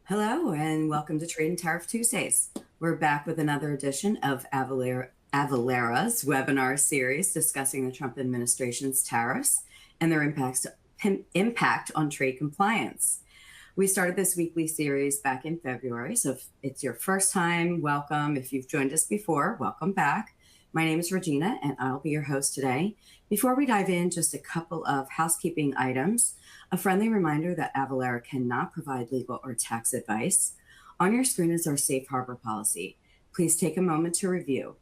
Hello and welcome to Trade and Tariff Tuesdays. We're back with another edition of Avalara's webinar series discussing the Trump administration's tariffs and their impact on trade compliance. We started this weekly series back in February, so if it's your first time, welcome. If you've joined us before, welcome back. My name is Regina and I'll be your host today. Before we dive in, just a couple of housekeeping items. A friendly reminder that Avalara cannot provide legal or tax advice. On your screen is our safe harbor policy. Please take a moment to review.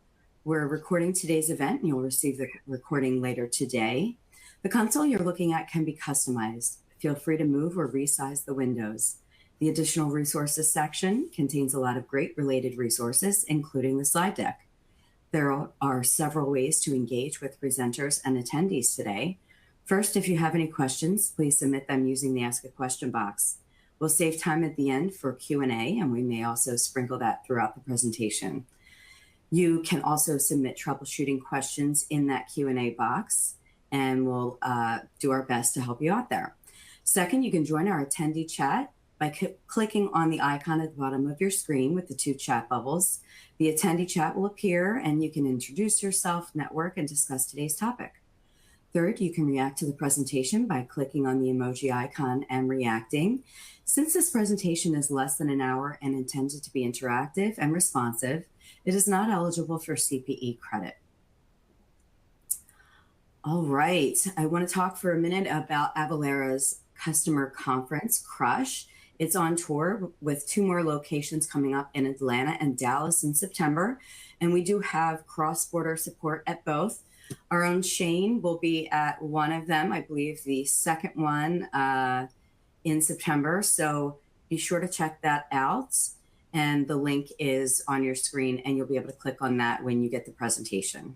We're recording today's event and you'll receive the recording later today. The console you're looking at can be customized. Feel free to move or resize the windows. The additional resources section contains a lot of great related resources, including the slide deck. There are several ways to engage with presenters and attendees today. First, if you have any questions, please submit them using the Ask a Question box. We'll save time at the end for Q&A, and we may also sprinkle that throughout the presentation. You can also submit troubleshooting questions in that Q&A box, and we'll do our best to help you out there. Second, you can join our attendee chat by clicking on the icon at the bottom of your screen with the two chat bubbles. The attendee chat will appear, and you can introduce yourself, network, and discuss today's topic. Third, you can react to the presentation by clicking on the emoji icon and reacting. Since this presentation is less than an hour and intended to be interactive and responsive, it is not eligible for CPE credit. All right, I want to talk for a minute about Avalara's customer conference, Crush. It's on tour with 2 more locations coming up in Atlanta and Dallas in September, and we do have cross-border support at both. Our own Shane will be at one of them, I believe the second one in September. So be sure to check that out. And the link is on your screen and you'll be able to click on that when you get the presentation.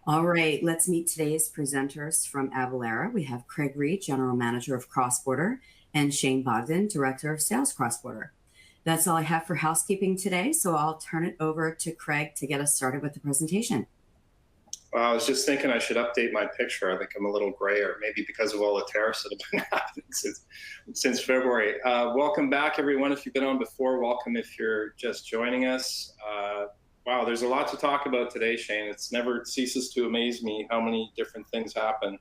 All right, let's meet today's presenters from Avalara. We have Craig Reed, General Manager of Cross-Border, and Shane Bogdan, Director of Sales Cross-Border. That's all I have for housekeeping today. So I'll turn it over to Craig to get us started with the presentation. I was just thinking I should update my picture. I think I'm a little grayer, maybe because of all the tariffs that have been happening since February. Welcome back, everyone. If you've been on before, welcome if you're just joining us. Wow, there's a lot to talk about today, Shane. It never ceases to amaze me how many different things happen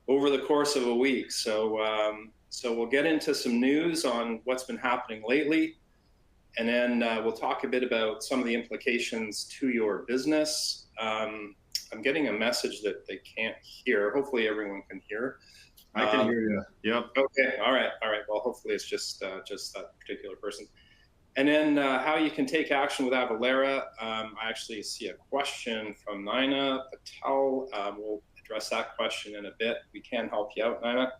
over the course of a week. So we'll get into some news on what's been happening lately, and then we'll talk a bit about some of the implications to your business. I'm getting a message that they can't hear. Hopefully everyone can hear. I can hear you. Yep. Okay. All right. Well, hopefully it's just that particular person. And then how you can take action with Avalara. I actually see a question from Nina Patel. We'll address that question in a bit. We can help you out, Nina.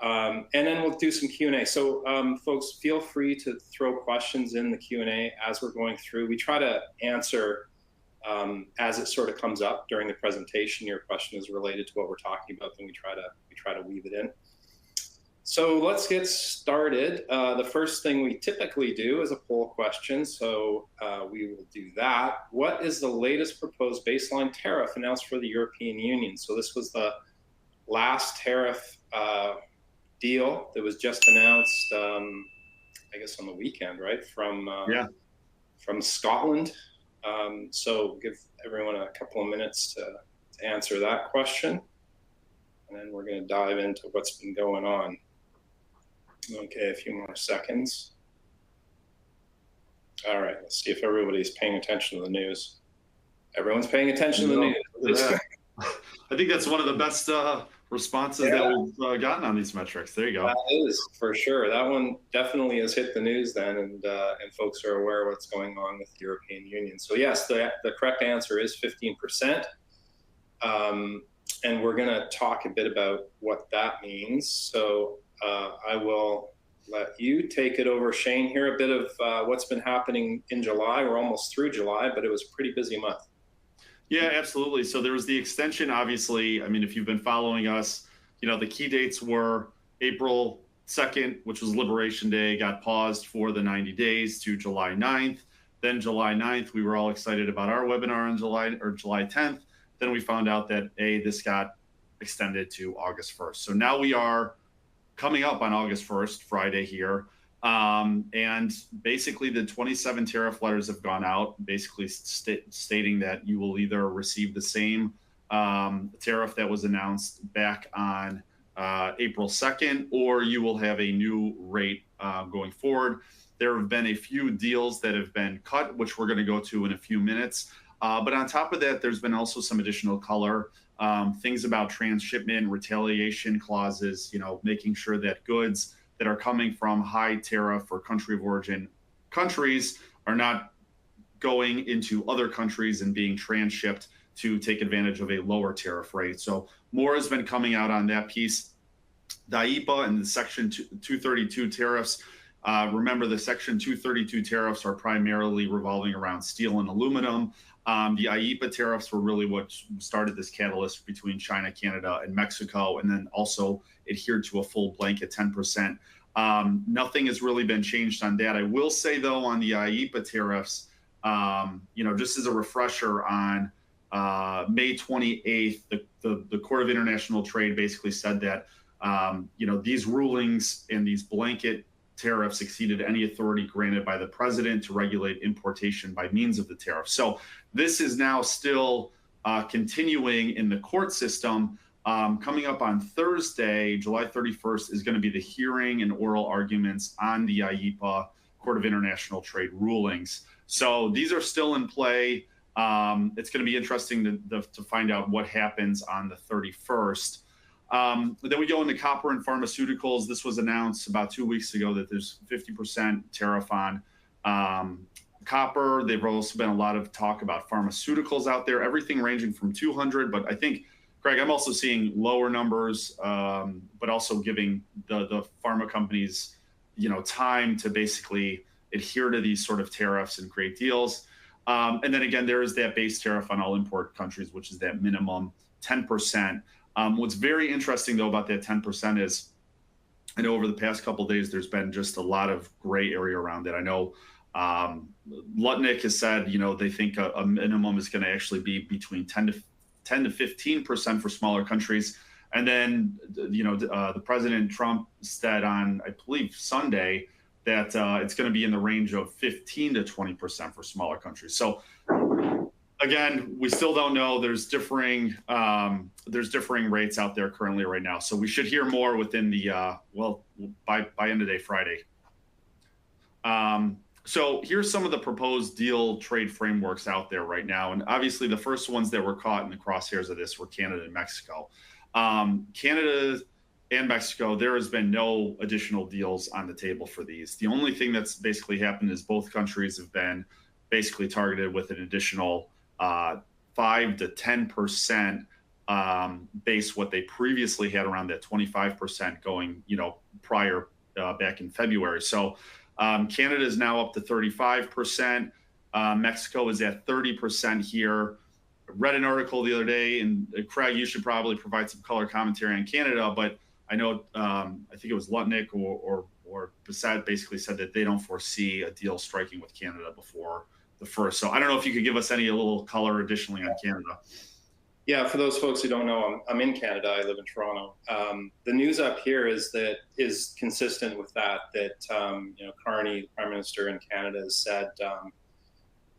And then we'll do some Q&A. So folks, feel free to throw questions in the Q&A as we're going through. We try to answer as it sort of comes up during the presentation. Your question is related to what we're talking about, then we try to weave it in. So let's get started. The first thing we typically do is a poll question, so we will do that. What is the latest proposed baseline tariff announced for the European Union? So this was the last tariff deal that was just announced, I guess on the weekend, right? From Scotland. So give everyone a couple of minutes to answer that question. And then we're going to dive into what's been going on. Okay, a few more seconds. All right, let's see if everybody's paying attention to the news. Everyone's paying attention to the news. I think that's one of the best responses that we've gotten on these metrics. There you go. That is, for sure. That one definitely has hit the news then, and folks are aware of what's going on with the European Union. So yes, the correct answer is 15%. And we're going to talk a bit about what that means. So I will let you take it over, Shane, here a bit of what's been happening in July. We're almost through July, but it was a pretty busy month. Yeah, absolutely. So there was the extension, obviously. I mean, if you've been following us, the key dates were April 2nd, which was Liberation Day, got paused for the 90 days to July 9th. Then July 9th, we were all excited about our webinar on July 10th. Then we found out that this got extended to August 1st. So now we are coming up on August 1st, Friday here. And basically, the 27 tariff letters have gone out, basically stating that you will either receive the same tariff that was announced back on April 2nd, or you will have a new rate going forward. There have been a few deals that have been cut, which we're going to go to in a few minutes. But on top of that, there's been also some additional color, things about transshipment, retaliation clauses, making sure that goods that are coming from high tariff or country of origin countries are not going into other countries and being transshipped to take advantage of a lower tariff rate. So more has been coming out on that piece. The IEEPA and the Section 232 tariffs. Remember, the Section 232 tariffs are primarily revolving around steel and aluminum. The IEEPA tariffs were really what started this catalyst between China, Canada, and Mexico, and then also adhered to a full blanket 10%. Nothing has really been changed on that. I will say, though, on the IEEPA tariffs, just as a refresher, on May 28th, the Court of International Trade basically said that these rulings and these blanket tariffs exceeded any authority granted by the president to regulate importation by means of the tariff. So this is now still continuing in the court system. Coming up on Thursday, July 31st, is going to be the hearing and oral arguments on the IEEPA Court of International Trade rulings. So these are still in play. It's going to be interesting to find out what happens on the 31st. Then we go into copper and pharmaceuticals. This was announced about 2 weeks ago that there's 50% tariff on copper. There's also been a lot of talk about pharmaceuticals out there, everything ranging from 200, but I think, Greg, I'm also seeing lower numbers, but also giving the pharma companies, time to basically adhere to these sort of tariffs and create deals. And then again, there is that base tariff on all import countries, which is that minimum 10%. What's very interesting, though, about that 10% is, I know over the past couple of days, there's been just a lot of gray area around it. I know Lutnick has said, they think a minimum is going to actually be between 10 to 15% for smaller countries. And then, the President Trump said on, I believe, Sunday that it's going to be in the range of 15 to 20% for smaller countries. So again, we still don't know. There's differing rates out there currently right now. So we should hear more within the by end of day Friday. So here's some of the proposed deal trade frameworks out there right now. And obviously the first ones that were caught in the crosshairs of this were Canada and Mexico. Canada and Mexico, there has been no additional deals on the table for these. The only thing that's basically happened is both countries have been basically targeted with an additional 5 to 10% base what they previously had around that 25% going, prior back in February. So Canada is now up to 35%. Mexico is at 30% here. I read an article the other day, and Craig, you should probably provide some color commentary on Canada, but I know, I think it was Lutnick or Bassett basically said that they don't foresee a deal striking with Canada before the first. So I don't know if you could give us a little color additionally on Canada. Yeah, for those folks who don't know, I'm in Canada. I live in Toronto. The news up here is consistent with that Carney, Prime Minister in Canada, has said,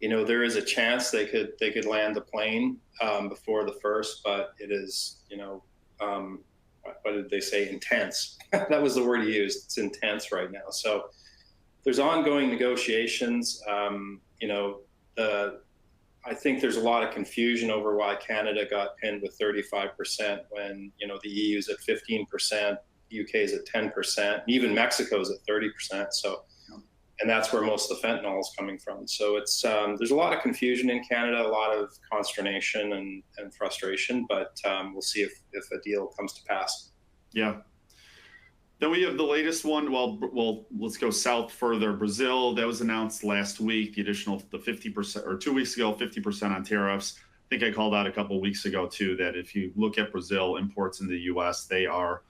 there is a chance they could land the plane before the first, but it is, what did they say? Intense. That was the word he used. It's intense right now. So there's ongoing negotiations. I think there's a lot of confusion over why Canada got pinned with 35% when, the EU's at 15%, UK is at 10%, even Mexico's at 30%. So, and that's where most of the fentanyl is coming from. So it's, there's a lot of confusion in Canada, a lot of consternation and frustration, but we'll see if a deal comes to pass. Yeah. Then we have the latest one. Well, let's go south further. Brazil, that was announced last week, the 50%, or 2 weeks ago, 50% on tariffs. I think I called out a couple of weeks ago too, that if you look at Brazil imports in the US, they are,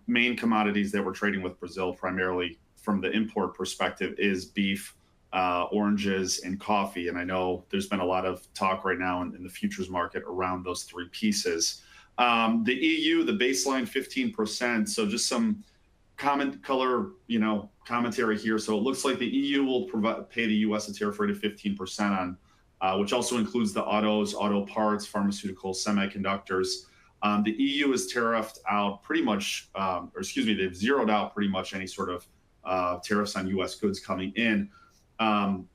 main commodities that we're trading with Brazil primarily from the import perspective is beef, oranges, and coffee. And I know there's been a lot of talk right now in the futures market around those three pieces. The EU, the baseline 15%. So just some commentary here. So it looks like the EU will pay the US a tariff rate of 15% on, which also includes the auto parts, pharmaceuticals, semiconductors. The EU has tariffed out pretty much, they've zeroed out pretty much any sort of tariffs on US goods coming in.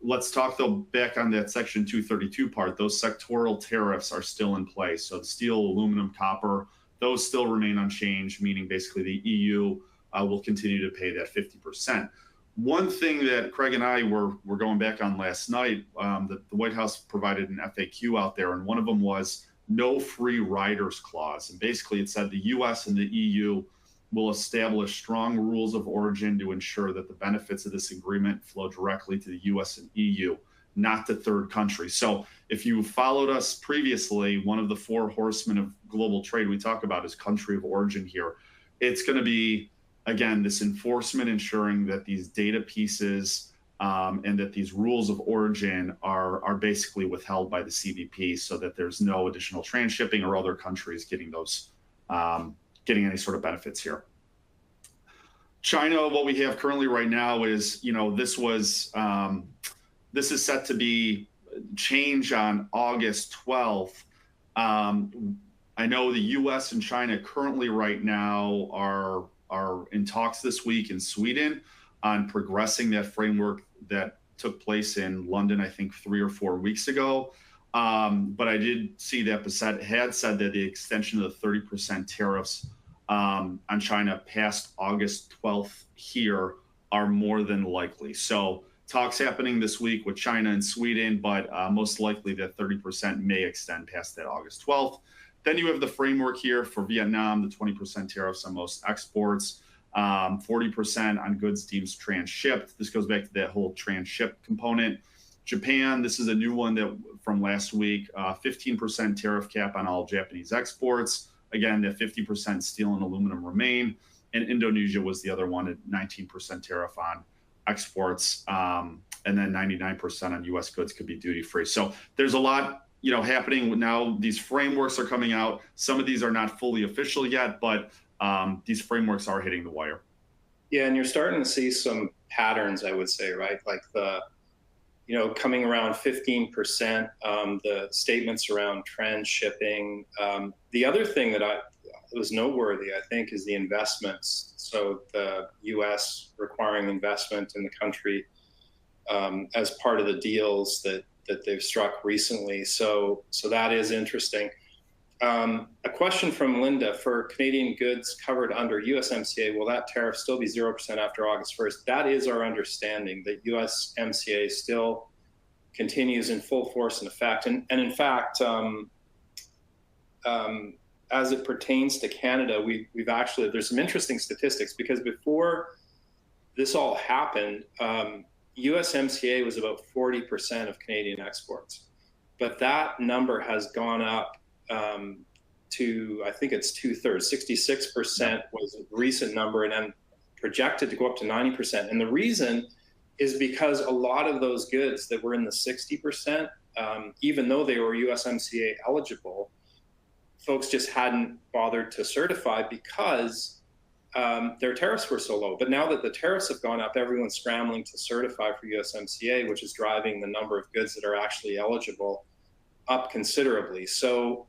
Let's talk though back on that Section 232 part. Those sectoral tariffs are still in place. So the steel, aluminum, copper, those still remain unchanged, meaning basically the EU will continue to pay that 50%. One thing that Craig and I were going back on last night, the White House provided an FAQ out there, and one of them was no free riders clause. And basically it said the US and the EU will establish strong rules of origin to ensure that the benefits of this agreement flow directly to the US and EU, not to third countries. So if you followed us previously, one of the four horsemen of global trade we talk about is country of origin here. It's going to be, again, this enforcement ensuring that these data pieces and that these rules of origin are basically withheld by the CBP so that there's no additional transshipping or other countries getting those getting any sort of benefits here. China, what we have currently right now is, this is set to be change on August 12th. I know the US and China currently right now are in talks this week in Sweden on progressing that framework that took place in London, I think 3 or 4 weeks ago. But I did see that Beset had said that the extension of the 30% tariffs on China past August 12th here are more than likely. So talks happening this week with China and Sweden, but most likely that 30% may extend past that August 12th. Then you have the framework here for Vietnam, the 20% tariffs on most exports, 40% on goods deemed transshipped. This goes back to that whole transshipped component. Japan, this is a new one that from last week, 15% tariff cap on all Japanese exports. Again, that 50% steel and aluminum remain. And Indonesia was the other one at 19% tariff on exports. And then 99% on US goods could be duty free. So there's a lot happening now. These frameworks are coming out. Some of these are not fully official yet, but these frameworks are hitting the wire. Yeah, and you're starting to see some patterns, I would say, right? Like coming around 15%, the statements around transshipping. The other thing that was noteworthy, I think, is the investments. So the U.S. requiring investment in the country as part of the deals that they've struck recently. So that is interesting. A question from Linda: for Canadian goods covered under USMCA, will that tariff still be 0% after August 1st? That is our understanding, that USMCA still continues in full force and effect. And in fact, as it pertains to Canada, we've actually, there's some interesting statistics, because before this all happened, USMCA was about 40% of Canadian exports. But that number has gone up to, I think it's 2/3, 66% was a recent number, and then projected to go up to 90%. And the reason is because a lot of those goods that were in the 60%, even though they were USMCA eligible, folks just hadn't bothered to certify because their tariffs were so low. But now that the tariffs have gone up, everyone's scrambling to certify for USMCA, which is driving the number of goods that are actually eligible up considerably. So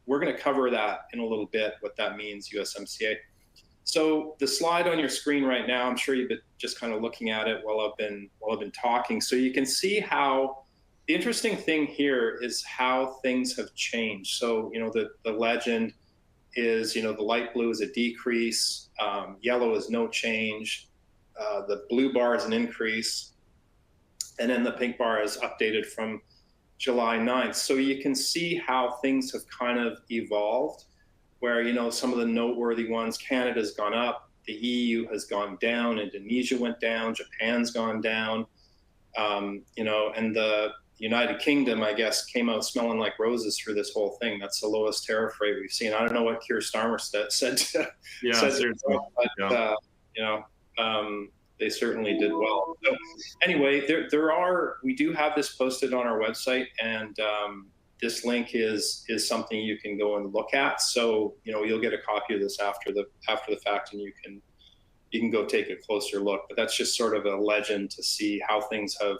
we're going to cover that in a little bit, what that means, USMCA. So the slide on your screen right now, I'm sure you've been just kind of looking at it while I've been talking. So you can see how the interesting thing here is how things have changed. So the legend is the light blue is a decrease, yellow is no change, the blue bar is an increase, and then the pink bar is updated from July 9th. So you can see how things have kind of evolved, where some of the noteworthy ones: Canada's gone up, the EU has gone down, Indonesia went down, Japan's gone down, and the United Kingdom, I guess, came out smelling like roses through this whole thing. That's the lowest tariff rate we've seen. I don't know what Keir Starmer said. Yeah, seriously. But they certainly did well. So anyway, we do have this posted on our website, and this link is something you can go and look at. So you'll get a copy of this after the fact, and you can you can go take a closer look. But that's just sort of a legend to see how things have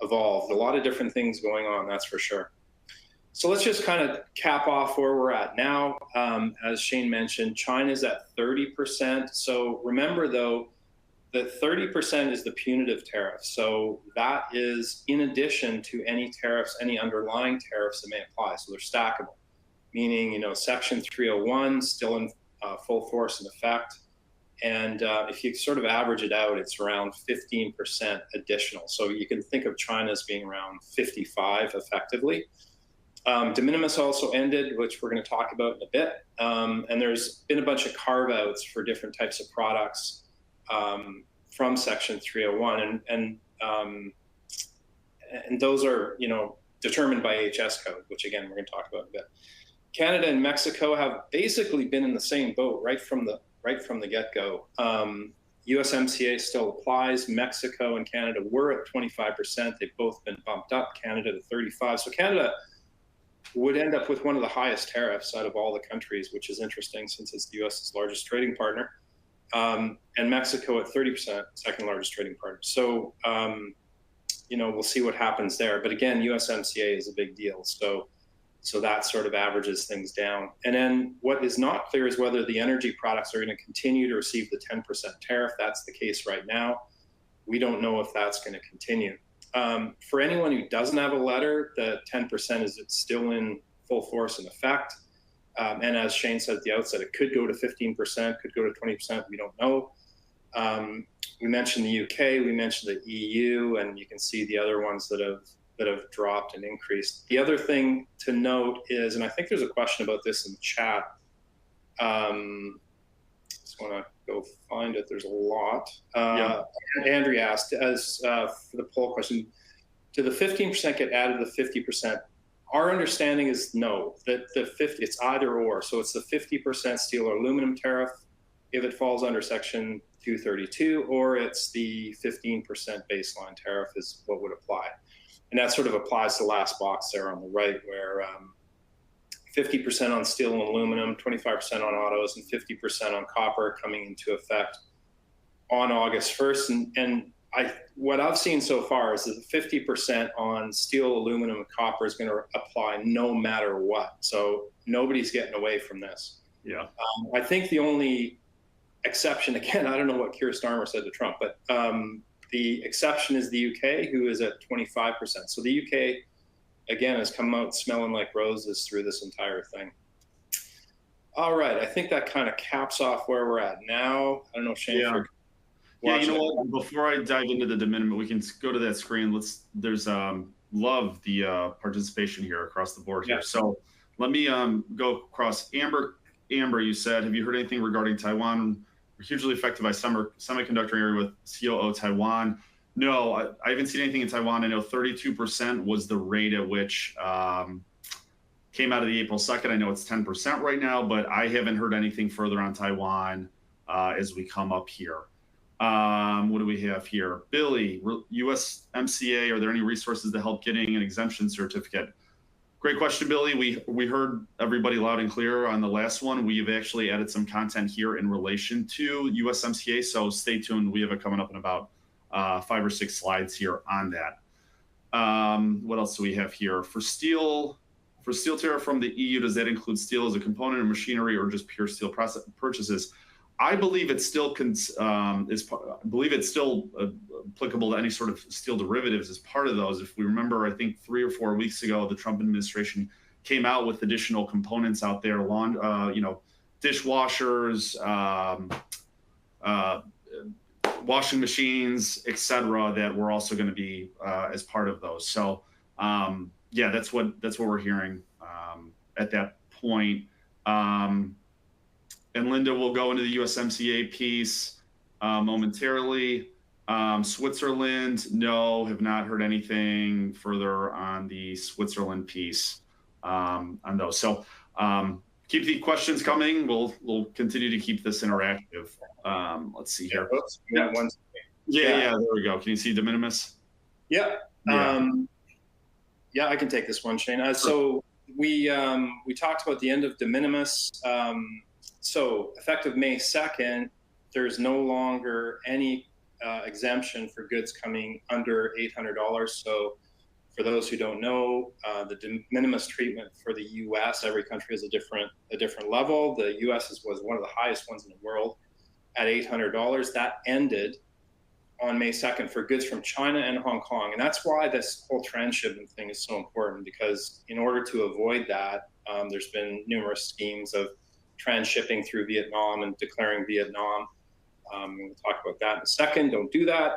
evolved. A lot of different things going on, that's for sure. So let's just kind of cap off where we're at now. As Shane mentioned, China's at 30%. So remember, though, that 30% is the punitive tariff. So that is in addition to any tariffs, any underlying tariffs that may apply. So they're stackable, meaning, you know, Section 301 still in full force and effect. And if you sort of average it out, it's around 15% additional. So you can think of China as being around 55 effectively. De minimis also ended, which we're going to talk about in a bit. And there's been a bunch of carve-outs for different types of products from Section 301. And those are, you know, determined by HS code, which again, we're going to talk about in a bit. Canada and Mexico have basically been in the same boat right from the get-go. USMCA still applies. Mexico and Canada were at 25%. They've both been bumped up, Canada to 35. So Canada would end up with one of the highest tariffs out of all the countries, which is interesting since it's the US's largest trading partner. And Mexico at 30%, second largest trading partner. So, you know, we'll see what happens there. But again, USMCA is a big deal. So that sort of averages things down. And then what is not clear is whether the energy products are going to continue to receive the 10% tariff. That's the case right now. We don't know if that's going to continue. For anyone who doesn't have a letter, the 10% is still in full force and effect. And as Shane said at the outset, it could go to 15%, could go to 20%. We don't know. We mentioned the UK, we mentioned the EU, and you can see the other ones that have dropped and increased. The other thing to note is, and I think there's a question about this in the chat. Just want to go find it. There's a lot. Andrew asked, as for the poll question, did the 15% get added to the 50%? Our understanding is no, that the 50, it's either or. So it's the 50% steel or aluminum tariff if it falls under Section 232, or it's the 15% baseline tariff is what would apply. And that sort of applies to the last box there on the right, where 50% on steel and aluminum, 25% on autos, and 50% on copper coming into effect on August 1st. And what I've seen so far is that the 50% on steel, aluminum, and copper is going to apply no matter what. So nobody's getting away from this. Yeah. I think the only exception, again, I don't know what Keir Starmer said to Trump, but the exception is the UK, who is at 25%. So the UK, again, has come out smelling like roses through this entire thing. All right, I think that kind of caps off where we're at now. I don't know, Shane. Yeah, you know what? Before I dive into the de minimis, we can go to that screen. There's love the participation here across the board here. So let me go across. Amber, you said, have you heard anything regarding Taiwan? We're hugely affected by semiconductor area with COO Taiwan. No, I haven't seen anything in Taiwan. I know 32% was the rate at which came out of the April 2nd. I know it's 10% right now, but I haven't heard anything further on Taiwan as we come up here. What do we have here? Billy, USMCA, are there any resources to help getting an exemption certificate? Great question, Billy. We heard everybody loud and clear on the last one. We've actually added some content here in relation to USMCA, so stay tuned. We have it coming up in about 5 or 6 slides here on that. What else do we have here? For steel tariff from the EU, does that include steel as a component of machinery or just pure steel purchases? I believe it's still applicable to any sort of steel derivatives as part of those. If we remember, I think 3 or 4 weeks ago, the Trump administration came out with additional components out there, dishwashers, washing machines, etc., that were also going to be as part of those. So yeah, that's what we're hearing at that point. And Linda will go into the USMCA piece momentarily. Switzerland, no, have not heard anything further on the Switzerland piece on those. So keep the questions coming. We'll continue to keep this interactive. Let's see here. Yeah, there we go. Can you see de minimis? Yeah. Yeah, I can take this one, Shane. So we talked about the end of de minimis. So effective May 2nd, there's no longer any exemption for goods coming under $800. So for those who don't know, the de minimis treatment for the U.S., every country has a different level. The U.S. was one of the highest ones in the world at $800. That ended on May 2nd for goods from China and Hong Kong. And that's why this whole transshipment thing is so important, because in order to avoid that, there's been numerous schemes of transshipping through Vietnam and declaring Vietnam. We'll talk about that in a second. Don't do that.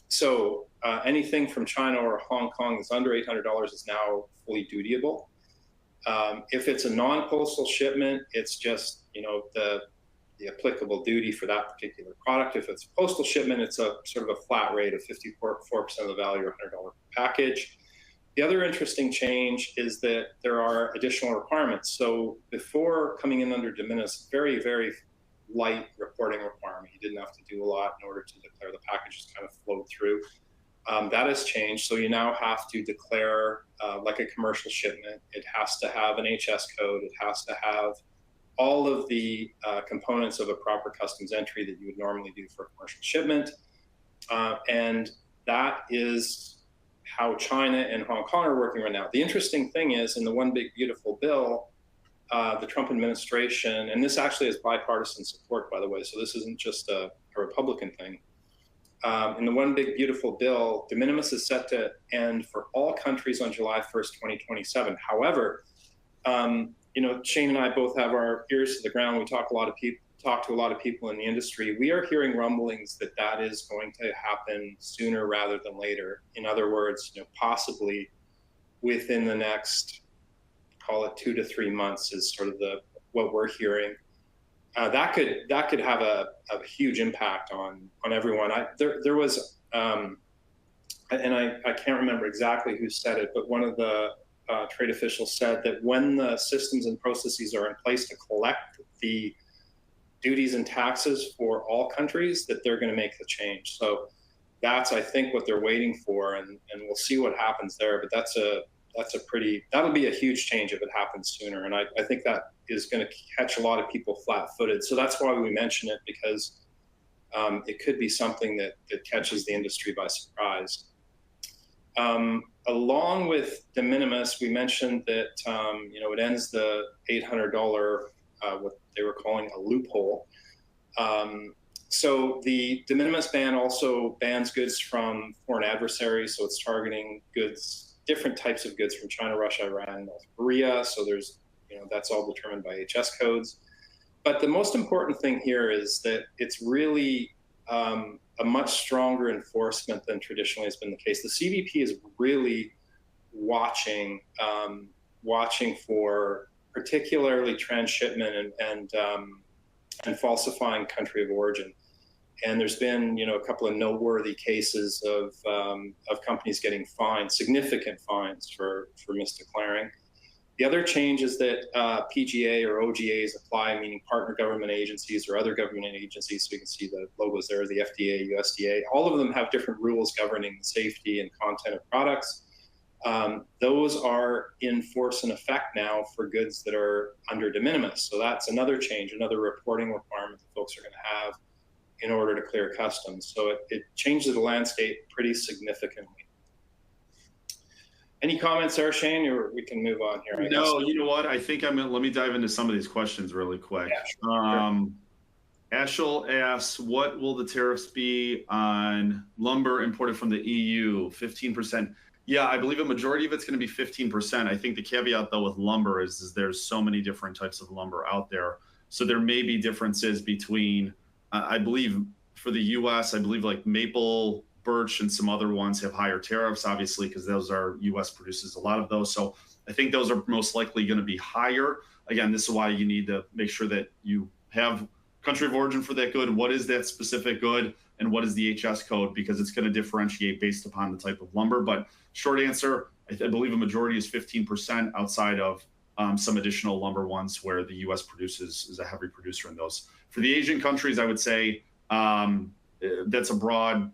So anything from China or Hong Kong that's under $800 is now fully dutiable. If it's a non-postal shipment, it's just, you know, the applicable duty for that particular product. If it's a postal shipment, it's a sort of a flat rate of 54% of the value or $100 per package. The other interesting change is that there are additional requirements. So before coming in under de minimis, very, very light reporting requirement. You didn't have to do a lot in order to declare the package, just kind of flowed through. That has changed. So you now have to declare like a commercial shipment. It has to have an HS code. It has to have all of the components of a proper customs entry that you would normally do for a commercial shipment. And that is how China and Hong Kong are working right now. The interesting thing is, in the One Big Beautiful Bill, the Trump administration, and this actually has bipartisan support, by the way, so this isn't just a Republican thing. In the One Big Beautiful Bill, de minimis is set to end for all countries on July 1st, 2027. However, you know, Shane and I both have our ears to the ground. We talk to a lot of people in the industry. We are hearing rumblings that that is going to happen sooner rather than later. In other words, you know, possibly within the next, call it 2 to 3 months, is sort of what we're hearing. That could have a huge impact on everyone. There was, and I can't remember exactly who said it, but one of the trade officials said that when the systems and processes are in place to collect the duties and taxes for all countries, that they're going to make the change. So that's, I think, what they're waiting for, and we'll see what happens there. But that'll be a huge change if it happens sooner. And I think that is going to catch a lot of people flat-footed. So that's why we mention it, because it could be something that catches the industry by surprise. Along with de minimis, we mentioned that you know, it ends the $800 what they were calling a loophole. So the de minimis ban also bans goods from foreign adversaries. So it's targeting goods, different types of goods from China, Russia, Iran, North Korea. So there's, you know, that's all determined by HS codes. But the most important thing here is that it's really a much stronger enforcement than traditionally has been the case. The CBP is really watching for particularly transshipment and falsifying country of origin. And there's been, you know, a couple of noteworthy cases of companies getting fined, significant fines for misdeclaring. The other change is that PGA or OGAs apply, meaning partner government agencies or other government agencies. So you can see the logos there, the FDA, USDA. All of them have different rules governing the safety and content of products. Those are in force and effect now for goods that are under de minimis. So that's another change, another reporting requirement that folks are going to have in order to clear customs. So it changes the landscape pretty significantly. Any comments there, Shane, or we can move on here? No, you know what? I think let me dive into some of these questions really quick. Yeah, sure. Ashel asks, what will the tariffs be on lumber imported from the EU? 15%. Yeah, I believe a majority of it's going to be 15%. I think the caveat, though, with lumber is there's so many different types of lumber out there. So there may be differences between, I believe, for the U.S., I believe like maple, birch, and some other ones have higher tariffs, obviously, because those are U.S. produces a lot of those. So I think those are most likely going to be higher. Again, this is why you need to make sure that you have country of origin for that good. What is that specific good, and what is the HS code? Because it's going to differentiate based upon the type of lumber. But short answer, I believe a majority is 15% outside of some additional lumber ones where the U.S. is a heavy producer in those. For the Asian countries, I would say that's a broad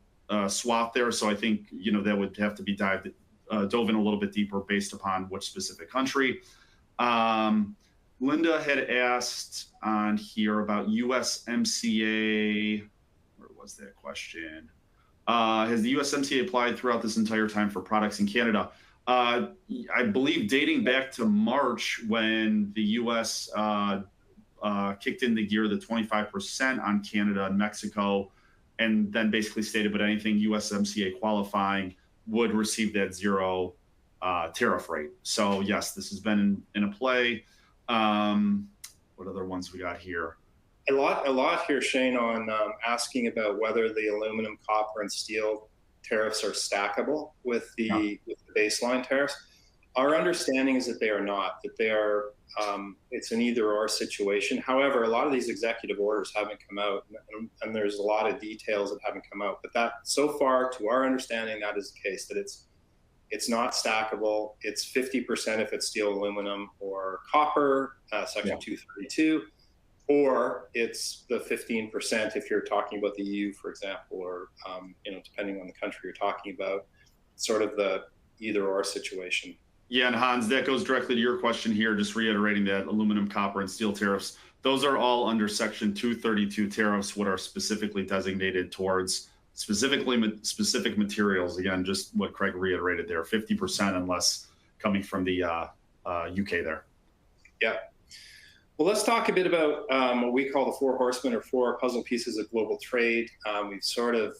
swath there. So I think, you know, that would have to be dove in a little bit deeper based upon which specific country. Linda had asked on here about USMCA. Where was that question? Has the USMCA applied throughout this entire time for products in Canada? I believe dating back to March when the US kicked in the gear, the 25% on Canada and Mexico, and then basically stated, but anything USMCA qualifying would receive that zero tariff rate. So yes, this has been in a play. What other ones we got here? A lot here, Shane, on asking about whether the aluminum, copper, and steel tariffs are stackable with the baseline tariffs. Our understanding is that they are not, that they are, it's an either or situation. However, a lot of these executive orders haven't come out, and there's a lot of details that haven't come out. But that, so far, to our understanding, that is the case, that it's not stackable. It's 50% if it's steel, aluminum, or copper, Section 232, or it's the 15% if you're talking about the EU, for example, or depending on the country you're talking about, sort of the either or situation. Yeah, and Hans, that goes directly to your question here, just reiterating that aluminum, copper, and steel tariffs, those are all under Section 232 tariffs, what are specifically designated towards specific materials. Again, just what Craig reiterated there, 50% unless coming from the UK there. Yeah. Well, let's talk a bit about what we call the four horsemen or four puzzle pieces of global trade. We've sort of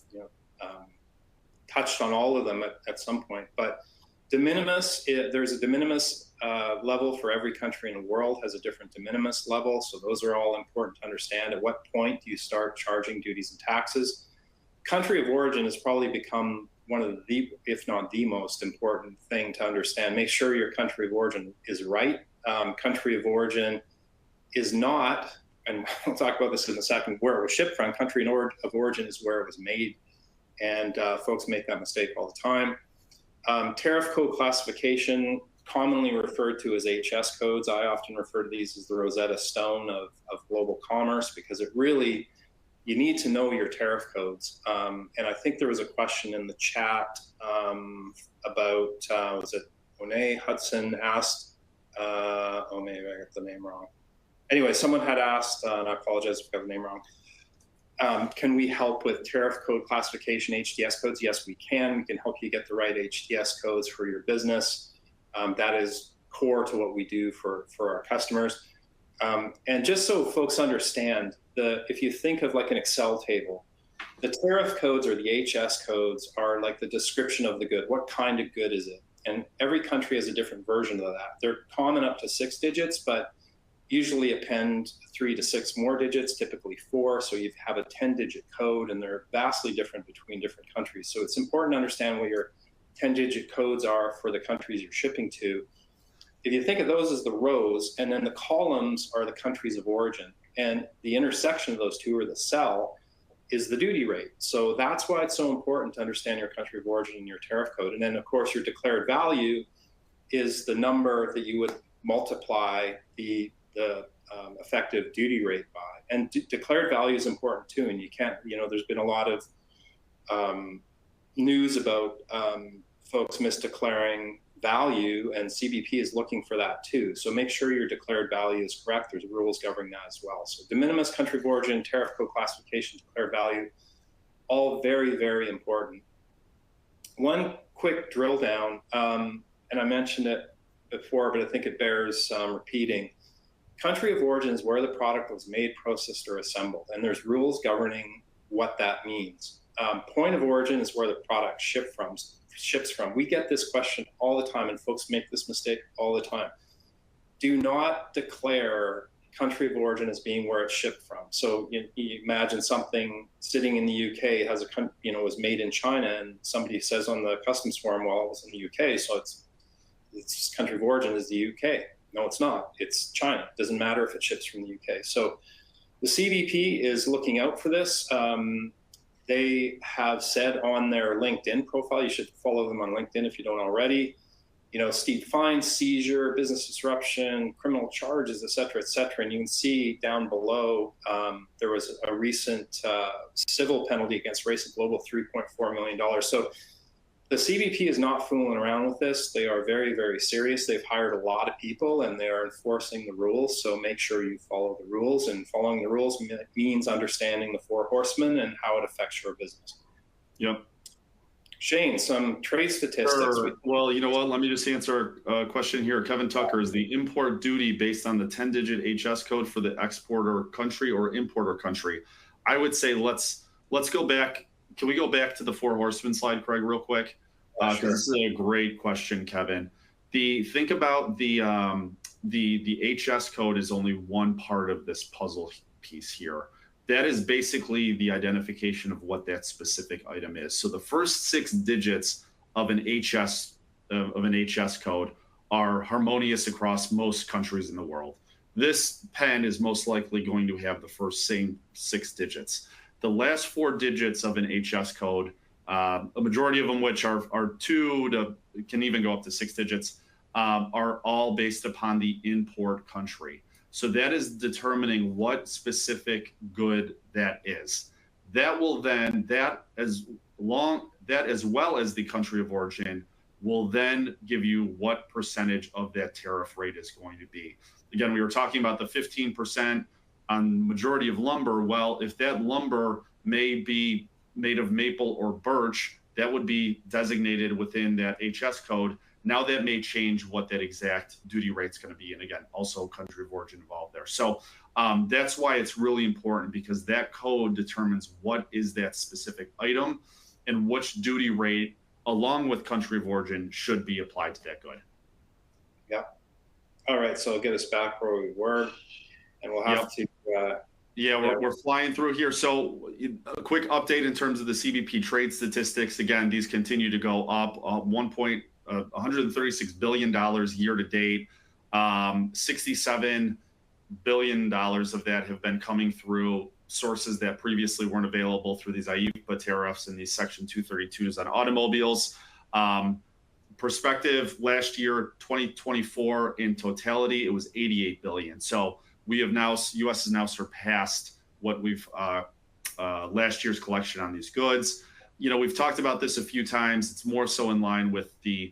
touched on all of them at some point, but de minimis, there's a de minimis level for every country in the world, has a different de minimis level. So those are all important to understand. At what point do you start charging duties and taxes? Country of origin has probably become one of the, if not the most important thing to understand. Make sure your country of origin is right. Country of origin is not, and we'll talk about this in a second, where it was shipped from. Country of origin is where it was made. And folks make that mistake all the time. Tariff code classification, commonly referred to as HS codes. I often refer to these as the Rosetta Stone of global commerce, because it really, you need to know your tariff codes. And I think there was a question in the chat about, was it Monet Hudson asked, oh, maybe I got the name wrong. Anyway, someone had asked, and I apologize if I got the name wrong, can we help with tariff code classification, HTS codes? Yes, we can. We can help you get the right HTS codes for your business. That is core to what we do for our customers. And just so folks understand, if you think of like an Excel table, the tariff codes or the HS codes are like the description of the good. What kind of good is it? And every country has a different version of that. They're common up to 6 digits, but usually append 3 to 6 more digits, typically 4. So you have a 10-digit code, and they're vastly different between different countries. So it's important to understand what your 10-digit codes are for the countries you're shipping to. If you think of those as the rows, and then the columns are the countries of origin, and the intersection of those two, or the cell, is the duty rate. So that's why it's so important to understand your country of origin and your tariff code. And then, of course, your declared value is the number that you would multiply the effective duty rate by. And declared value is important too. And you can't, there's been a lot of news about folks misdeclaring value, and CBP is looking for that too. So make sure your declared value is correct. There's rules governing that as well. So de minimis, country of origin, tariff code classification, declared value, all very, very important. One quick drill down, and I mentioned it before, but I think it bears repeating. Country of origin is where the product was made, processed, or assembled, and there's rules governing what that means. Point of origin is where the product ships from. We get this question all the time, and folks make this mistake all the time. Do not declare country of origin as being where it's shipped from. So you imagine something sitting in the UK has was made in China, and somebody says on the customs form, well, it was in the UK, so its country of origin is the UK. No, it's not. It's China. It doesn't matter if it ships from the UK. So the CBP is looking out for this. They have said on their LinkedIn profile, you should follow them on LinkedIn if you don't already, steep fines, seizure, business disruption, criminal charges, et cetera, et cetera. And you can see down below, there was a recent civil penalty against Race Global, $3.4 million. So The CBP is not fooling around with this. They are very, very serious. They've hired a lot of people and they are enforcing the rules. So make sure you follow the rules, and following the rules means understanding the four horsemen and how it affects your business. Yep. Shane, some trade statistics. Sure. Well, you know what? Let me just answer a question here. Kevin Tucker, is the import duty based on the 10-digit HS code for the exporter country or importer country? I would say let's go back. Can we go back to the four horsemen slide, Craig, real quick? Because Sure. this is a great question, Kevin. Think about the HS code is only one part of this puzzle piece here. That is basically the identification of what that specific item is. So the first 6 digits of an HS code are harmonious across most countries in the world. This pen is most likely going to have the first same 6 digits. The last 4 digits of an HS code, a majority of them, which are 2 to can even go up to 6 digits, are all based upon the import country. So that is determining what specific good that is. That will then, as well as the country of origin, will then give you what percentage of that tariff rate is going to be. Again, we were talking about the 15% on majority of lumber. Well, if that lumber may be made of maple or birch, that would be designated within that HS code. Now that may change what that exact duty rate is going to be. And again, also country of origin involved there. So that's why it's really important, because that code determines what is that specific item and which duty rate, along with country of origin, should be applied to that good. Yeah. All right. So get us back where we were, and we'll have to. We're flying through here. So a quick update in terms of the CBP trade statistics. Again, these continue to go up. $136 billion year to date. $67 billion of that have been coming through sources that previously weren't available through these IEEPA tariffs and these Section 232s on automobiles. Perspective, last year, 2024, in totality, it was $88 billion. So we have now, U.S. has now surpassed what we've last year's collection on these goods. You know, we've talked about this a few times. It's more so in line with the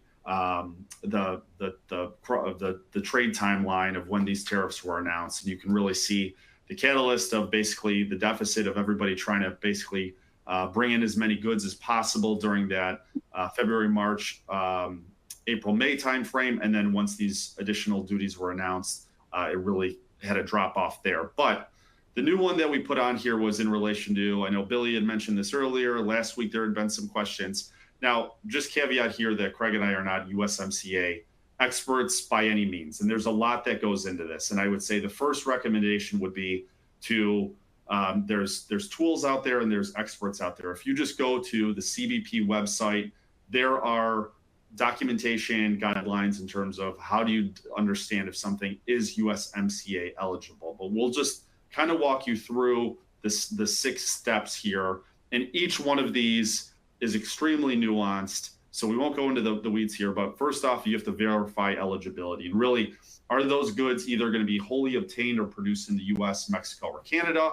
trade timeline of when these tariffs were announced, and you can really see the catalyst of basically the deficit of everybody trying to basically bring in as many goods as possible during that February, March, April, May timeframe, and then once these additional duties were announced, it really had a drop off there. But the new one that we put on here was in relation to, I know Billy had mentioned this earlier, last week there had been some questions. Now, just caveat here that Craig and I are not USMCA experts by any means, and there's a lot that goes into this. And I would say the first recommendation would be to, there's tools out there and there's experts out there. If you just go to the CBP website, there are documentation guidelines in terms of how do you understand if something is USMCA eligible. But we'll just kind of walk you through the 6 steps here. And each one of these is extremely nuanced. So we won't go into the weeds here, but first off, you have to verify eligibility. And really, are those goods either going to be wholly obtained or produced in the US, Mexico, or Canada?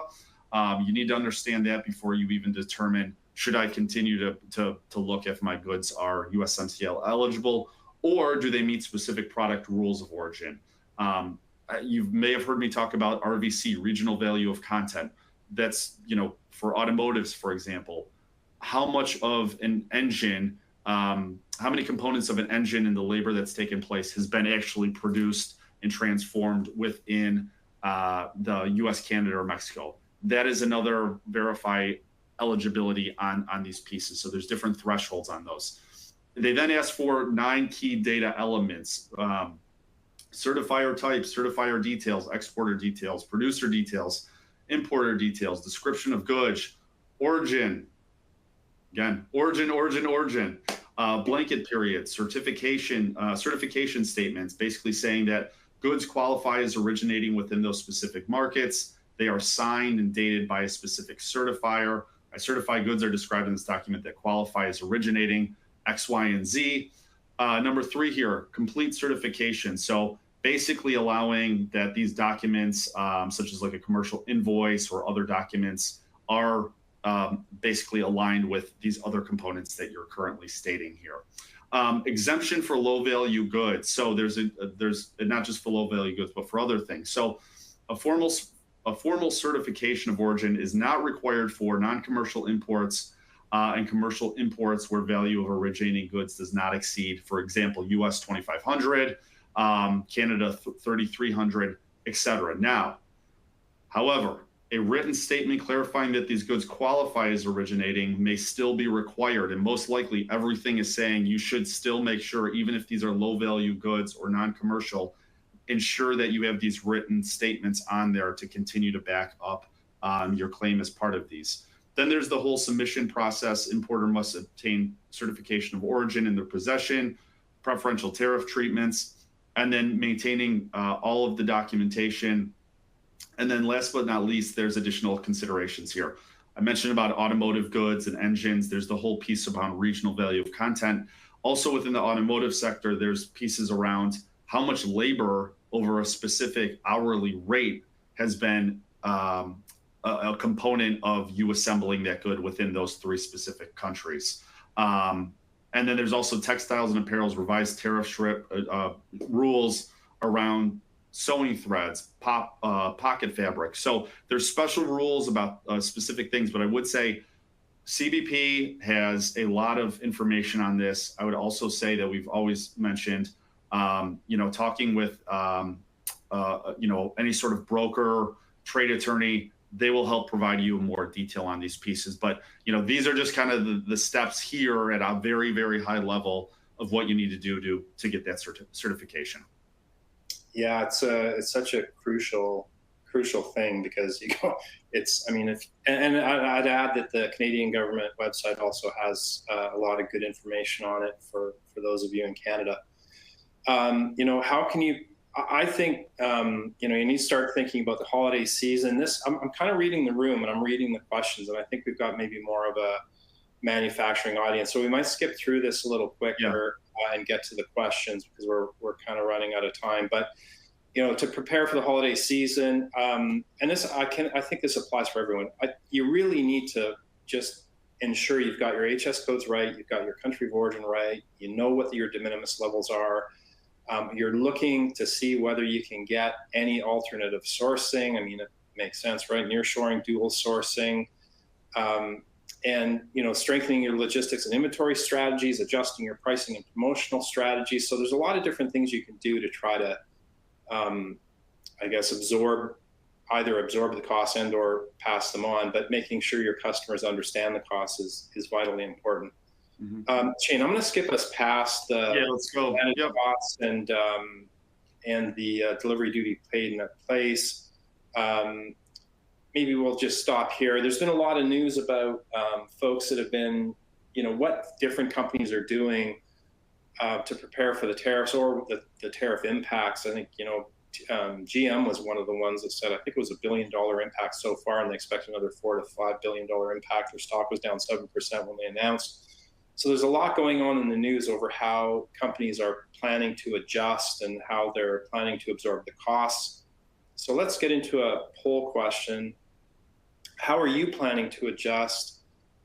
You need to understand that before you even determine, should I continue to look if my goods are USMCA eligible, or do they meet specific product rules of origin? You may have heard me talk about RVC, regional value of content. That's, you know, for automotives, for example, how much of an engine, how many components of an engine and the labor that's taken place has been actually produced and transformed within the US, Canada, or Mexico. That is another verify eligibility on these pieces. So there's different thresholds on those. They then ask for 9 key data elements: certifier types, certifier details, exporter details, producer details, importer details, description of goods, origin, again, origin, blanket period, certification statements, basically saying that goods qualify as originating within those specific markets. They are signed and dated by a specific certifier. Certified goods are described in this document that qualify as originating X, Y, and Z. Number 3 here, complete certification. So basically allowing that these documents, such as like a commercial invoice or other documents, are basically aligned with these other components that you're currently stating here. Exemption for low value goods. So there's not just for low value goods, but for other things. So a formal certification of origin is not required for non-commercial imports and commercial imports where value of originating goods does not exceed, for example, US 2,500, Canada 3,300, etc. Now, however, a written statement clarifying that these goods qualify as originating may still be required. And most likely everything is saying you should still make sure, even if these are low value goods or non-commercial, ensure that you have these written statements on there to continue to back up your claim as part of these. Then there's the whole submission process. Importer must obtain certification of origin in their possession, preferential tariff treatments, and then maintaining all of the documentation. And then last but not least, there's additional considerations here. I mentioned about automotive goods and engines. There's the whole piece around regional value of content. Also within the automotive sector, there's pieces around how much labor over a specific hourly rate has been a component of you assembling that good within those three specific countries. And then there's also textiles and apparel's revised tariff rules around sewing threads, pocket fabric. So there's special rules about specific things, but I would say CBP has a lot of information on this. I would also say that we've always mentioned, talking with, any sort of broker, trade attorney, they will help provide you more detail on these pieces. But, these are just kind of the steps here at a very, very high level of what you need to do to get that certification. Yeah, it's such a crucial thing because and I'd add that the Canadian government website also has a lot of good information on it for those of you in Canada. How can you? I think you need to start thinking about the holiday season. I'm kind of reading the room and I'm reading the questions, and I think we've got maybe more of a manufacturing audience, so we might skip through this a little quicker. And get to the questions because we're kind of running out of time. But to prepare for the holiday season, and this I think this applies for everyone. You really need to just ensure you've got your HS codes right, you've got your country of origin right, you know what your de minimis levels are. You're looking to see whether you can get any alternative sourcing. I mean, it makes sense, right? Nearshoring, dual sourcing. And strengthening your logistics and inventory strategies, adjusting your pricing and promotional strategies. So there's a lot of different things you can do to try to, either absorb the costs and or pass them on. But making sure your customers understand the costs is vitally important. Mm-hmm. Shane, I'm going to skip us past the let's go. costs and the delivery duty paid in place. Maybe we'll just stop here. There's been a lot of news about folks that have been, what different companies are doing to prepare for the tariffs or the tariff impacts. I think, GM was one of the ones that said, I think it was $1 billion impact so far, and they expect another $4 to $5 billion impact. Their stock was down 7% when they announced. So there's a lot going on in the news over how companies are planning to adjust and how they're planning to absorb the costs. So let's get into a poll question. How are you planning to adjust?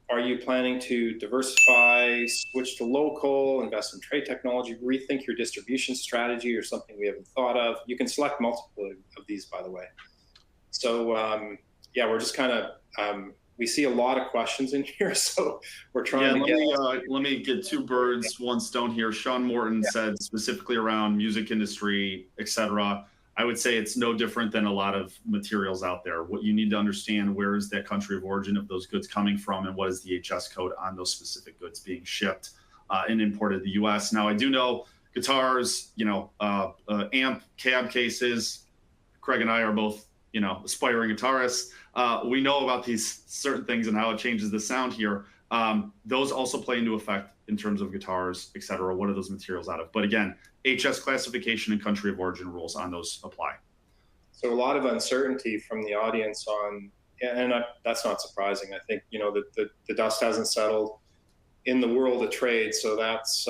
Are you planning to diversify, switch to local, invest in trade technology, rethink your distribution strategy or something we haven't thought of? You can select multiple of these, by the way. So we're just kind of, we see a lot of questions in here, so we're trying to let me get two birds, one stone here. Sean Morton said specifically around music industry, etc. I would say it's no different than a lot of materials out there. What you need to understand, where is that country of origin of those goods coming from, and what is the HS code on those specific goods being shipped and imported to the US. Now, I do know guitars, amp, cab cases. Craig and I are both, aspiring guitarists. We know about these certain things and how it changes the sound here. Those also play into effect in terms of guitars, et cetera. What are those materials out of? But again, HS classification and country of origin rules on those apply. So a lot of uncertainty from the audience on, and that's not surprising. I think, the dust hasn't settled in the world of trade. So that's,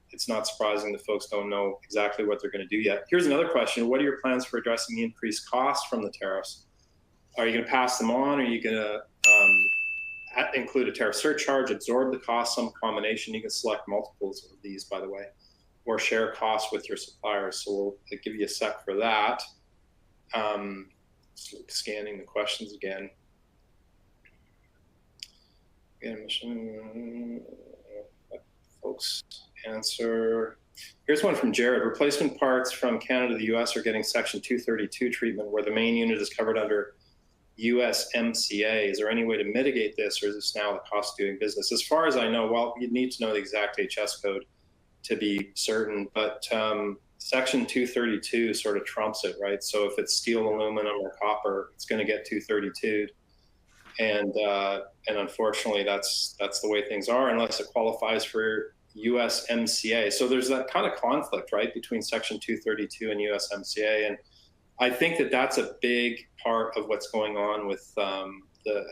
it's not surprising that folks don't know exactly what they're going to do yet. Here's another question. What are your plans for addressing the increased costs from the tariffs? Are you going to pass them on? Are you going to include a tariff surcharge, absorb the cost, some combination. You can select multiples of these, by the way, or share costs with your suppliers. So we'll give you a sec for that. Scanning the questions again. Folks answer. Here's one from Jared. Replacement parts from Canada to the US are getting Section 232 treatment where the main unit is covered under USMCA. Is there any way to mitigate this, or is this now the cost of doing business? As far as I know, well, you'd need to know the exact HS code to be certain, but Section 232 sort of trumps it, right? So if it's steel, aluminum, or copper, it's going to get 232. And unfortunately, that's the way things are, unless it qualifies for USMCA. So there's that kind of conflict, right, between Section 232 and USMCA. And I think that that's a big part of what's going on with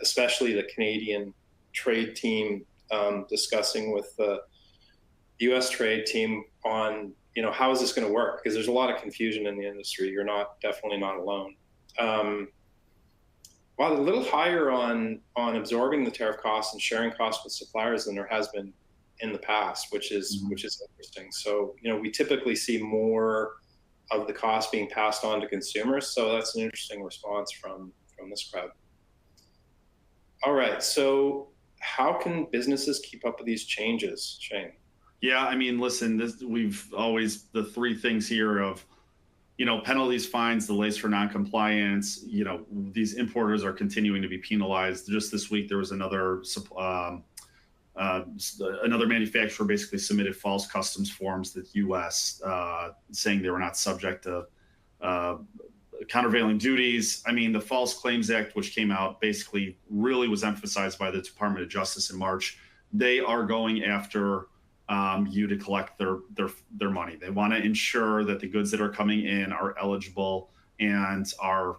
especially the Canadian trade team discussing with the U.S. trade team on, how is this going to work? Because there's a lot of confusion in the industry. You're definitely not alone. While a little higher on absorbing the tariff costs and sharing costs with suppliers than there has been in the past, which is interesting. So, we typically see more of the cost being passed on to consumers. So that's an interesting response from this crowd. All right. So how can businesses keep up with these changes, Shane? Yeah, I mean, listen, we've always the three things here of, penalties, fines, delays for noncompliance. These importers are continuing to be penalized. Just this week, there was another manufacturer basically submitted false customs forms to the U.S. Saying they were not subject to countervailing duties. I mean, the False Claims Act, which came out, basically really was emphasized by the Department of Justice in March. They are going after you to collect their money. They want to ensure that the goods that are coming in are eligible and are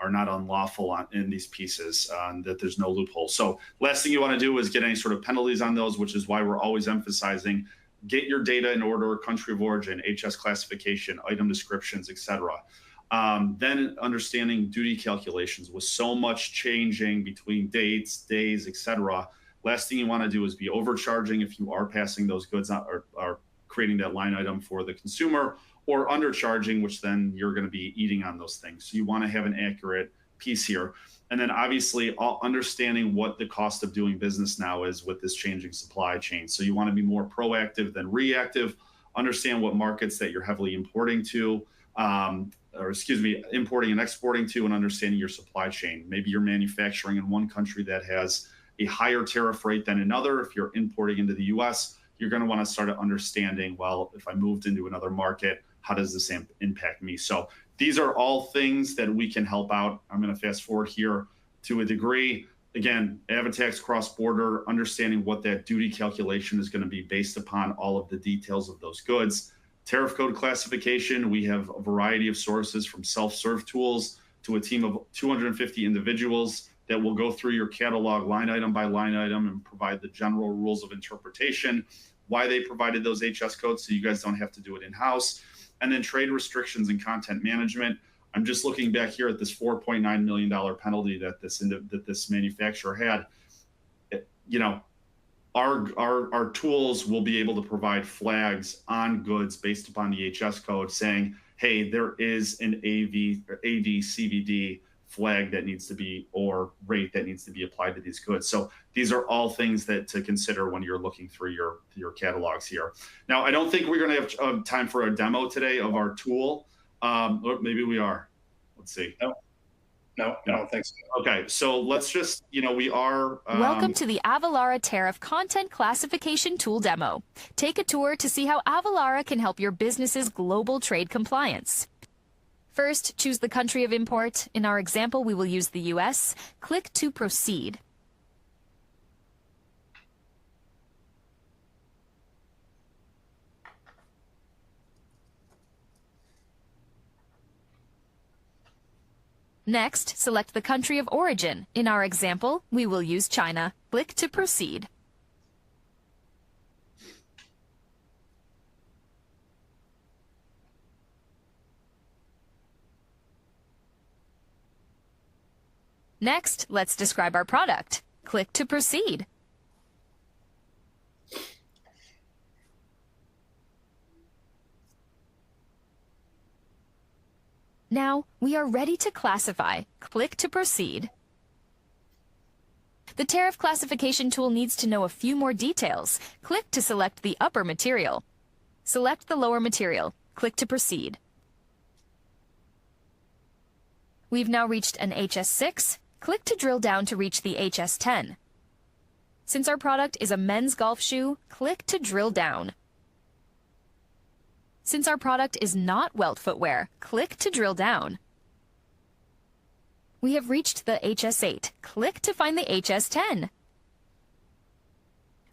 not unlawful in these pieces, that there's no loophole. So last thing you want to do is get any sort of penalties on those, which is why we're always emphasizing get your data in order, country of origin, HS classification, item descriptions, etc. Then understanding duty calculations with so much changing between dates, days, etc. Last thing you want to do is be overcharging if you are passing those goods out or are creating that line item for the consumer, or undercharging, which then you're going to be eating on those things. So you want to have an accurate piece here. And then obviously understanding what the cost of doing business now is with this changing supply chain. So you want to be more proactive than reactive, understand what markets that you're heavily importing importing and exporting to, and understanding your supply chain. Maybe you're manufacturing in one country that has a higher tariff rate than another. If you're importing into the US, you're going to want to start understanding, well, if I moved into another market, how does this impact me? So these are all things that we can help out. I'm going to fast forward here to a degree. Again, Avatax cross-border, understanding what that duty calculation is going to be based upon all of the details of those goods. Tariff code classification, we have a variety of sources from self-serve tools to a team of 250 individuals that will go through your catalog line item by line item and provide the general rules of interpretation, why they provided those HS codes so you guys don't have to do it in-house. And then trade restrictions and content management. I'm just looking back here at this $4.9 million penalty that this manufacturer had. Our tools will be able to provide flags on goods based upon the HS code saying, hey, there is an AD/CVD flag that needs to be, or rate that needs to be applied to these goods. So these are all things that to consider when you're looking through your catalogs here. Now, I don't think we're going to have time for a demo today of our tool. Or maybe we are. Let's see. No, I don't think so. Okay, so let's just, we are... Welcome to the Avalara Tariff Content Classification Tool demo. Take a tour to see how Avalara can help your business's global trade compliance. First, choose the country of import. In our example, we will use the US. Click to proceed. Next, select the country of origin. In our example, we will use China. Click to proceed. Next, let's describe our product. Click to proceed. Now, we are ready to classify. Click to proceed. The tariff classification tool needs to know a few more details. Click to select the upper material. Select the lower material. Click to proceed. We've now reached an HS6. Click to drill down to reach the HS10. Since our product is a men's golf shoe, click to drill down. Since our product is not welt footwear, click to drill down. We have reached the HS8. Click to find the HS10.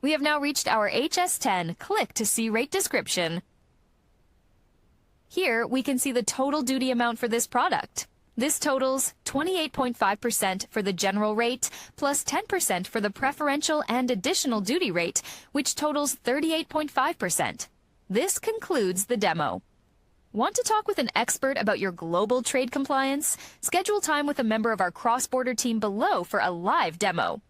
We have now reached our HS10. Click to see rate description. Here, we can see the total duty amount for this product. This totals 28.5% for the general rate, plus 10% for the preferential and additional duty rate, which totals 38.5%. This concludes the demo. Want to talk with an expert about your global trade compliance? Schedule time with a member of our cross-border team below for a live demo.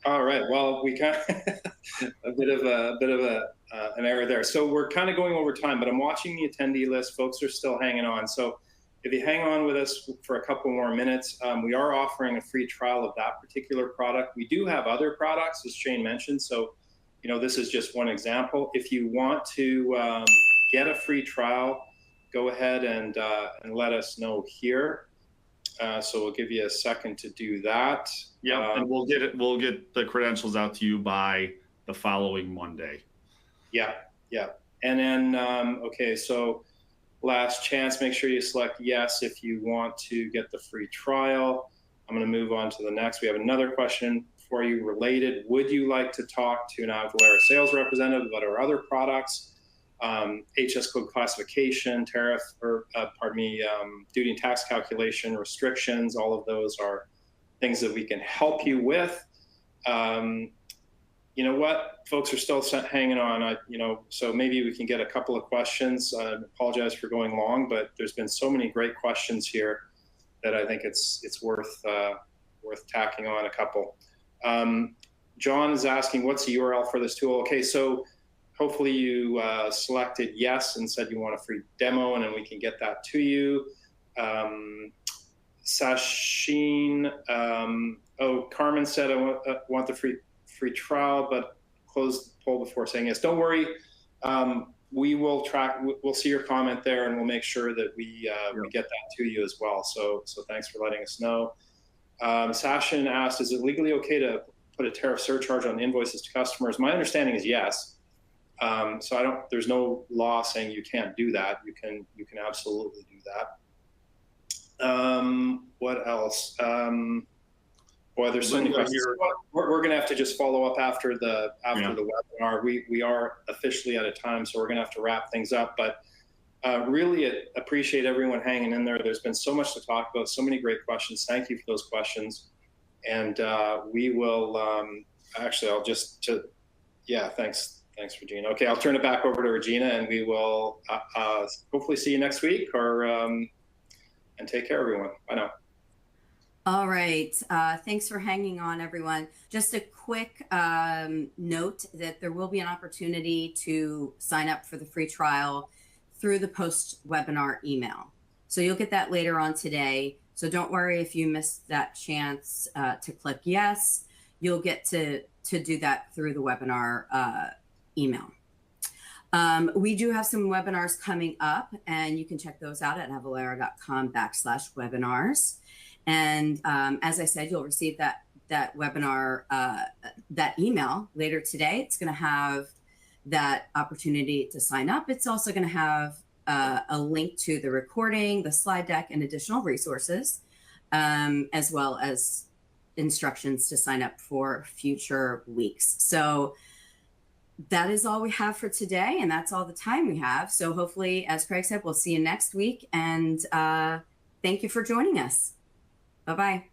All right. Well, we got a bit of an error there. So we're kind of going over time, but I'm watching the attendee list. Folks are still hanging on. So if you hang on with us for a couple more minutes, we are offering a free trial of that particular product. We do have other products, as Shane mentioned. So, you know, this is just one example. If you want to get a free trial, go ahead and let us know here. So we'll give you a second to do that. Yeah, and we'll get the credentials out to you by the following Monday. Yeah. And then, okay, so last chance, make sure you select yes if you want to get the free trial. I'm going to move on to the next. We have another question for you related. Would you like to talk to an Avalara sales representative about our other products? HS code classification, tariff, or duty and tax calculation, restrictions, all of those are things that we can help you with. You know what, folks are still hanging on, so maybe we can get a couple of questions. I apologize for going long, but there's been so many great questions here that I think it's worth tacking on a couple. John is asking, what's the URL for this tool? Okay, so hopefully you selected yes and said you want a free demo, and then we can get that to you. Sasheen, Carmen said, I want the free trial, but close the poll before saying yes. Don't worry. We will track, we'll see your comment there, and we'll make sure that we get that to you as well. So thanks for letting us know. Sashin asked, is it legally okay to put a tariff surcharge on invoices to customers? My understanding is yes. So there's no law saying you can't do that. You can absolutely do that. What else? Boy, there's so many questions. We're going to have to just follow up after the webinar. We are officially out of time, so we're going to have to wrap things up. But really appreciate everyone hanging in there. There's been so much to talk about, so many great questions. Thank you for those questions. And we will actually, thanks, Regina. Okay, I'll turn it back over to Regina, and we will hopefully see you next week. And take care, everyone. Bye now. All right. Thanks for hanging on, everyone. Just a quick note that there will be an opportunity to sign up for the free trial through the post-webinar email. So you'll get that later on today. So don't worry if you missed that chance to click yes. You'll get to do that through the webinar email. We do have some webinars coming up, and you can check those out at avalara.com/webinars. And as I said, you'll receive that webinar, that email later today. It's going to have that opportunity to sign up. It's also going to have a link to the recording, the slide deck, and additional resources, as well as instructions to sign up for future weeks. So that is all we have for today, and that's all the time we have. So hopefully, as Craig said, we'll see you next week. And thank you for joining us. Bye-bye.